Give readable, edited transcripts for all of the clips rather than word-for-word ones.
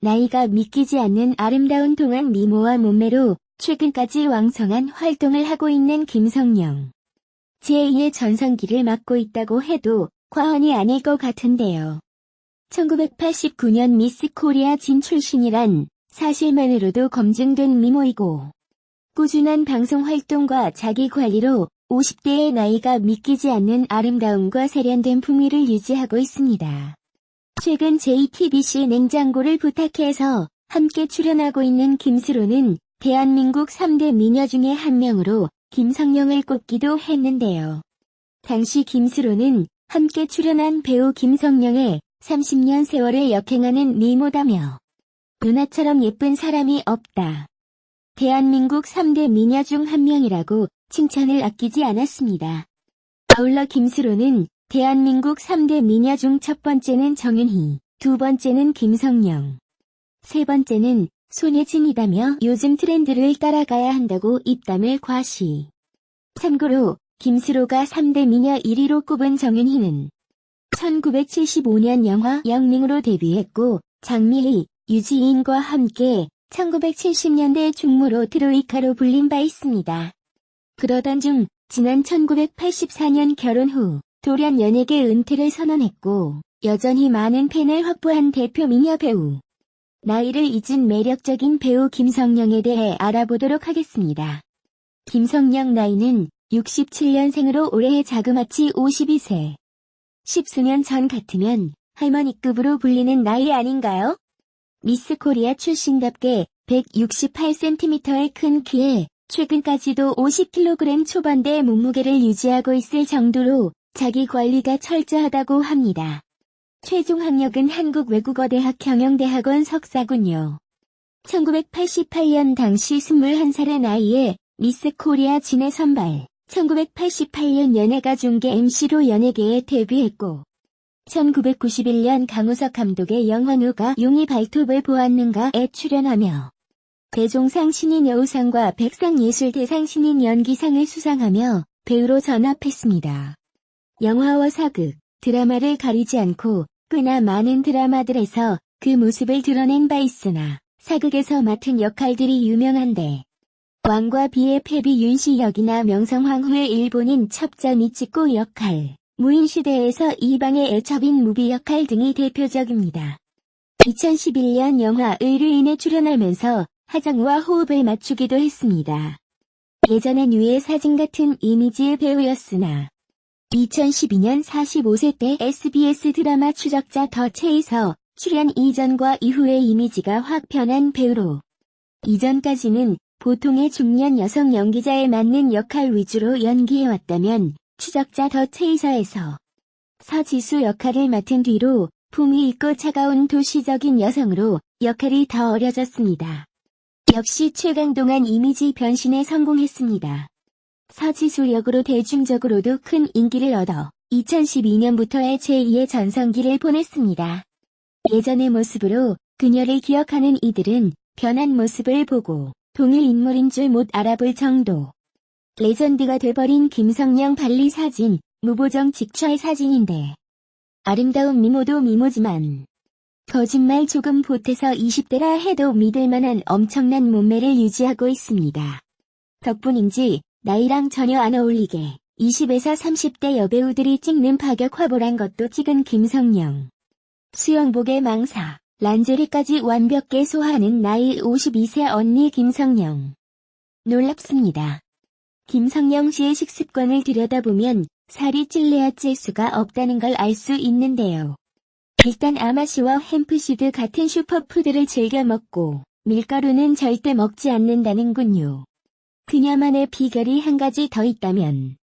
나이가 믿기지 않는 아름다운 동안 미모와 몸매로 최근까지 왕성한 활동을 하고 있는 김성령. 제2의 전성기를 맞고 있다고 해도 과언이 아닐 것 같은데요. 1989년 미스 코리아 진출신이란 사실만으로도 검증된 미모이고 꾸준한 방송 활동과 자기 관리로 50대의 나이가 믿기지 않는 아름다움과 세련된 품위를 유지하고 있습니다. 최근 JTBC 냉장고를 부탁해서 함께 출연하고 있는 김수로는 대한민국 3대 미녀 중에 한 명으로 김성령을 꼽기도 했는데요. 당시 김수로는 함께 출연한 배우 김성령의 30년 세월을 역행하는 미모다며 누나처럼 예쁜 사람이 없다. 대한민국 3대 미녀 중 한 명이라고 칭찬을 아끼지 않았습니다. 아울러 김수로는 대한민국 3대 미녀 중 첫 번째는 정윤희, 두 번째는 김성령, 세 번째는 손예진이다며 요즘 트렌드를 따라가야 한다고 입담을 과시. 참고로 김수로가 3대 미녀 1위로 꼽은 정윤희는 1975년 영화 영밍으로 데뷔했고 장미희, 유지인과 함께 1970년대 중무로 트로이카로 불린 바 있습니다. 그러던 중 지난 1984년 결혼 후 돌연 연예계 은퇴를 선언했고 여전히 많은 팬을 확보한 대표 미녀 배우. 나이를 잊은 매력적인 배우 김성령에 대해 알아보도록 하겠습니다. 김성령 나이는 67년생으로 올해 자그마치 52세. 십수년 전 같으면 할머니급으로 불리는 나이 아닌가요? 미스 코리아 출신답게 168cm의 큰 키에 최근까지도 50kg 초반대 몸무게를 유지하고 있을 정도로 자기 관리가 철저하다고 합니다. 최종 학력은 한국외국어대학 경영대학원 석사군요. 1988년 당시 21살의 나이에 미스 코리아 진에 선발, 1988년 연예가 중계 MC로 연예계에 데뷔했고 1991년 강우석 감독의 영화 누가 용이 발톱을 보았는가에 출연하며 대종상 신인 여우상과 백상예술대상 신인 연기상을 수상하며 배우로 전합했습니다. 영화와 사극, 드라마를 가리지 않고 꽤나 많은 드라마들에서 그 모습을 드러낸 바 있으나 사극에서 맡은 역할들이 유명한데 왕과 비의 패비 윤씨 역이나 명성황후의 일본인 첩자 미치코 역할, 무인시대에서 이방의 애첩인 무비 역할 등이 대표적입니다. 2011년 영화 의뢰인에 출연하면서 하정우와 호흡을 맞추기도 했습니다. 예전엔 위의 사진 같은 이미지의 배우였으나 2012년 45세 때 SBS 드라마 추적자 더 체에서 출연 이전과 이후의 이미지가 확 변한 배우로 이전까지는 보통의 중년 여성 연기자에 맞는 역할 위주로 연기해왔다면 추적자 더 체이서에서 서지수 역할을 맡은 뒤로 품위 있고 차가운 도시적인 여성으로 역할이 더 어려졌습니다. 역시 최강동안 이미지 변신에 성공했습니다. 서지수 역으로 대중적으로도 큰 인기를 얻어 2012년부터의 제2의 전성기를 보냈습니다. 예전의 모습으로 그녀를 기억하는 이들은 변한 모습을 보고 동일 인물인 줄 못 알아볼 정도. 레전드가 돼버린 김성령 발리 사진, 무보정 직찰 사진인데 아름다운 미모도 미모지만 거짓말 조금 보태서 20대라 해도 믿을만한 엄청난 몸매를 유지하고 있습니다. 덕분인지 나이랑 전혀 안 어울리게 20에서 30대 여배우들이 찍는 파격 화보란 것도 찍은 김성령. 수영복의 망사, 란제리까지 완벽하게 소화하는 나이 52세 언니 김성령. 놀랍습니다. 김성령 씨의 식습관을 들여다보면 살이 찔려야 찔 수가 없다는 걸 알 수 있는데요. 일단 아마씨와 햄프시드 같은 슈퍼푸드를 즐겨 먹고 밀가루는 절대 먹지 않는다는군요. 그녀만의 비결이 한 가지 더 있다면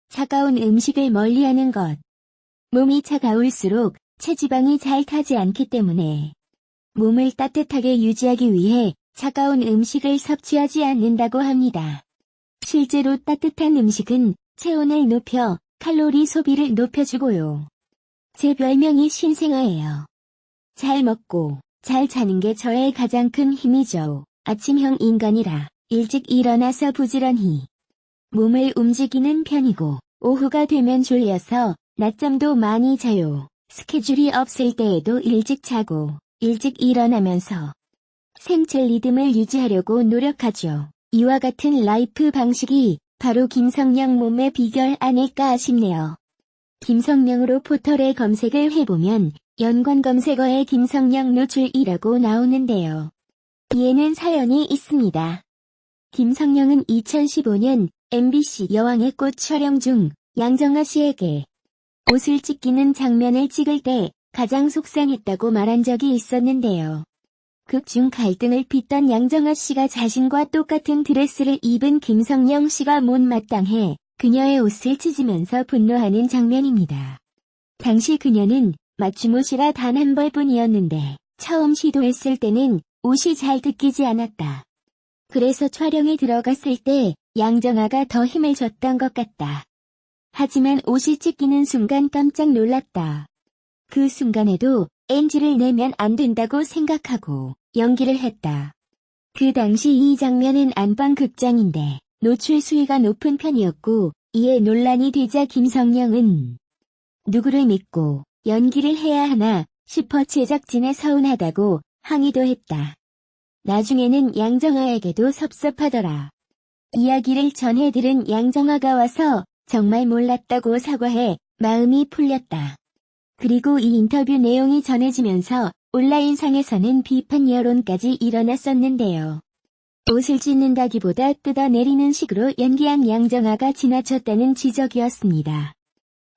차가운 음식을 멀리하는 것. 몸이 차가울수록 체지방이 잘 타지 않기 때문에 몸을 따뜻하게 유지하기 위해 차가운 음식을 섭취하지 않는다고 합니다. 실제로 따뜻한 음식은 체온을 높여 칼로리 소비를 높여주고요. 제 별명이 신생아예요. 잘 먹고 잘 자는 게 저의 가장 큰 힘이죠. 아침형 인간이라 일찍 일어나서 부지런히 몸을 움직이는 편이고 오후가 되면 졸려서 낮잠도 많이 자요. 스케줄이 없을 때에도 일찍 자고 일찍 일어나면서 생체 리듬을 유지하려고 노력하죠. 이와 같은 라이프 방식이 바로 김성령 몸매 비결 아닐까 싶네요. 김성령으로 포털에 검색을 해보면 연관 검색어에 김성령 노출이라고 나오는데요. 이에는 사연이 있습니다. 김성령은 2015년 MBC 여왕의 꽃 촬영 중 양정아 씨에게 옷을 찢기는 장면을 찍을 때 가장 속상했다고 말한 적이 있었는데요. 극 중 갈등을 빚던 양정아 씨가 자신과 똑같은 드레스를 입은 김성령 씨가 못마땅해 그녀의 옷을 찢으면서 분노하는 장면입니다. 당시 그녀는 맞춤 옷이라 단 한 벌뿐이었는데 처음 시도했을 때는 옷이 잘 뜯기지 않았다. 그래서 촬영에 들어갔을 때 양정아가 더 힘을 줬던 것 같다. 하지만 옷이 찢기는 순간 깜짝 놀랐다. 그 순간에도 NG를 내면 안 된다고 생각하고 연기를 했다. 그 당시 이 장면은 안방 극장인데 노출 수위가 높은 편이었고 이에 논란이 되자 김성령은 누구를 믿고 연기를 해야 하나 싶어 제작진에 서운하다고 항의도 했다. 나중에는 양정아에게도 섭섭하더라. 이야기를 전해 들은 양정아가 와서 정말 몰랐다고 사과해 마음이 풀렸다. 그리고 이 인터뷰 내용이 전해지면서 온라인상에서는 비판 여론까지 일어났었는데요. 옷을 찢는다기보다 뜯어내리는 식으로 연기한 양정아가 지나쳤다는 지적이었습니다.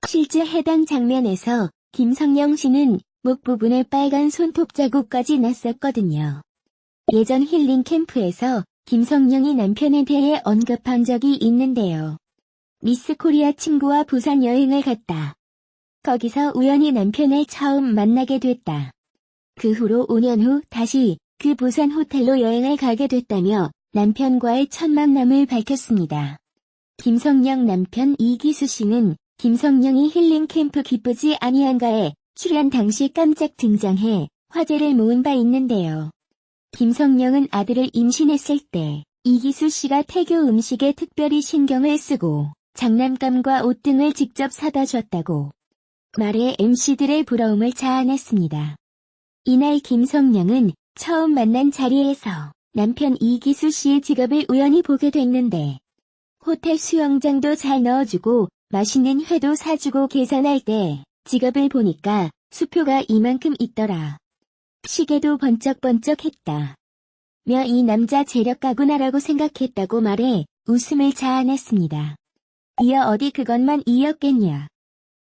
실제 해당 장면에서 김성령 씨는 목 부분에 빨간 손톱 자국까지 났었거든요. 예전 힐링 캠프에서 김성령이 남편에 대해 언급한 적이 있는데요. 미스 코리아 친구와 부산 여행을 갔다. 거기서 우연히 남편을 처음 만나게 됐다. 그 후로 5년 후 다시 그 부산 호텔로 여행을 가게 됐다며 남편과의 첫 만남을 밝혔습니다. 김성령 남편 이기수 씨는 김성령이 힐링 캠프 기쁘지 아니한가에 출연 당시 깜짝 등장해 화제를 모은 바 있는데요. 김성령은 아들을 임신했을 때 이기수 씨가 태교 음식에 특별히 신경을 쓰고 장난감과 옷 등을 직접 사다 줬다고 말해 MC들의 부러움을 자아냈습니다. 이날 김성령은 처음 만난 자리에서 남편 이기수 씨의 직업을 우연히 보게 됐는데 호텔 수영장도 잘 넣어주고 맛있는 회도 사주고 계산할 때 직업을 보니까 수표가 이만큼 있더라. 시계도 번쩍번쩍했다. 며 이 남자 재력가구나라고 생각했다고 말해 웃음을 자아냈습니다. 이어 어디 그것만 이었겠냐.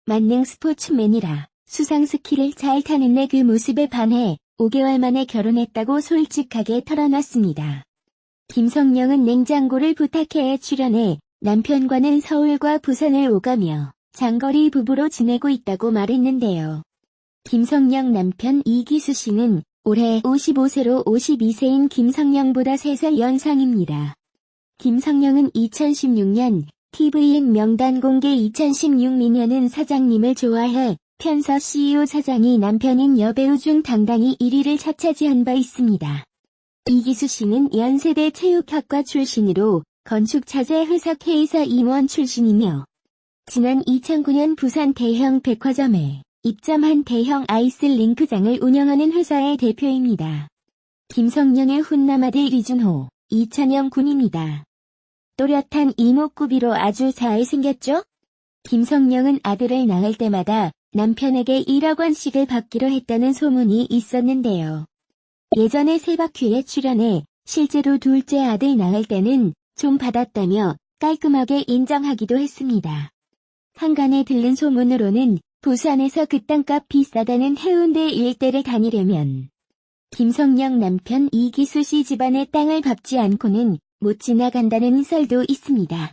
만능 스포츠맨이라 수상 스키를 잘 타는 내 그 모습에 반해 5개월 만에 결혼했다고 솔직하게 털어놨습니다. 김성령은 냉장고를 부탁해 출연해 남편과는 서울과 부산을 오가며 장거리 부부로 지내고 있다고 말했는데요. 김성령 남편 이기수 씨는 올해 55세로 52세인 김성령보다 3살 연상입니다. 김성령은 2016년 TVN 명단 공개 2016 미녀는 사장님을 좋아해 편서 CEO 사장이 남편인 여배우 중 당당히 1위를 차지한 바 있습니다. 이기수 씨는 연세대 체육학과 출신으로 건축자재 회사 K사 임원 출신이며 지난 2009년 부산 대형 백화점에 입점한 대형 아이스링크장을 운영하는 회사의 대표입니다. 김성령의 훈남아들 이준호, 이찬영 군입니다. 또렷한 이목구비로 아주 잘생겼죠? 김성령은 아들을 낳을 때마다 남편에게 1억 원씩을 받기로 했다는 소문이 있었는데요. 예전에 세바퀴에 출연해 실제로 둘째 아들 낳을 때는 좀 받았다며 깔끔하게 인정하기도 했습니다. 한간에 들른 소문으로는 부산에서 그 땅값 비싸다는 해운대 일대를 다니려면 김성령 남편 이기수 씨 집안의 땅을 밟지 않고는 못 지나간다는 썰도 있습니다.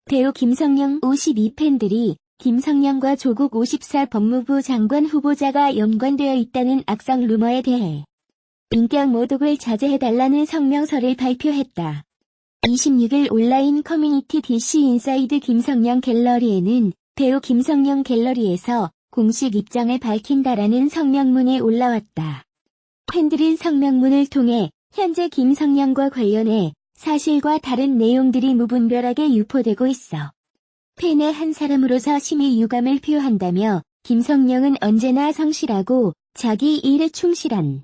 배우 김성령 52팬들이 김성령과 조국 54 법무부 장관 후보자가 연관되어 있다는 악성 루머에 대해 인격 모독을 자제해달라는 성명서를 발표했다. 26일 온라인 커뮤니티 DC 인사이드 김성령 갤러리에는 배우 김성령 갤러리에서 공식 입장을 밝힌다라는 성명문이 올라왔다. 팬들은 성명문을 통해 현재 김성령과 관련해 사실과 다른 내용들이 무분별하게 유포되고 있어 팬의 한 사람으로서 심히 유감을 표한다며 김성령은 언제나 성실하고 자기 일에 충실한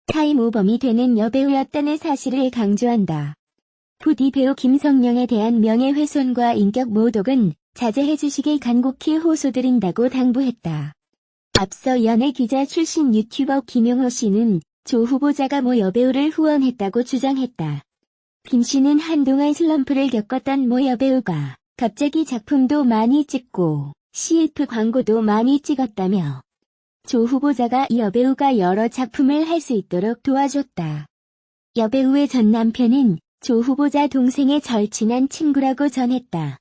타임오범이 되는 여배우였다는 사실을 강조한다. 부디 배우 김성령에 대한 명예훼손과 인격 모독은 자제해 주시길 간곡히 호소드린다고 당부했다. 앞서 연예기자 출신 유튜버 김용호 씨는 조 후보자가 모 여배우를 후원했다고 주장했다. 김 씨는 한동안 슬럼프를 겪었던 모 여배우가 갑자기 작품도 많이 찍고 CF 광고도 많이 찍었다며 조 후보자가 이 여배우가 여러 작품을 할 수 있도록 도와줬다. 여배우의 전 남편은 조 후보자 동생의 절친한 친구라고 전했다.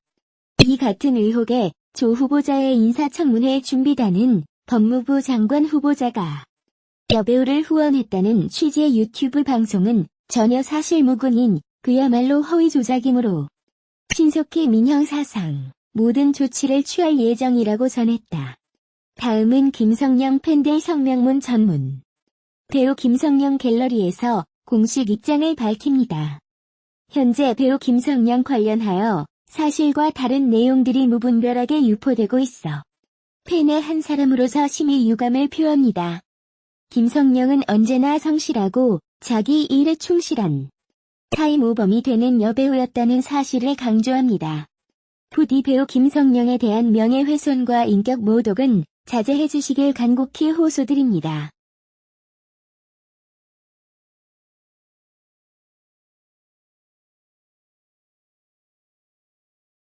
이 같은 의혹에 조 후보자의 인사청문회 준비단은 법무부 장관 후보자가 여배우를 후원했다는 취지의 유튜브 방송은 전혀 사실무근인 그야말로 허위 조작이므로 신속히 민형사상 모든 조치를 취할 예정이라고 전했다. 다음은 김성령 팬들 성명문 전문. 배우 김성령 갤러리에서 공식 입장을 밝힙니다. 현재 배우 김성령 관련하여 사실과 다른 내용들이 무분별하게 유포되고 있어 팬의 한 사람으로서 심히 유감을 표합니다. 김성령은 언제나 성실하고 자기 일에 충실한 타임오범이 되는 여배우였다는 사실을 강조합니다. 부디 배우 김성령에 대한 명예훼손과 인격 모독은 자제해 주시길 간곡히 호소드립니다.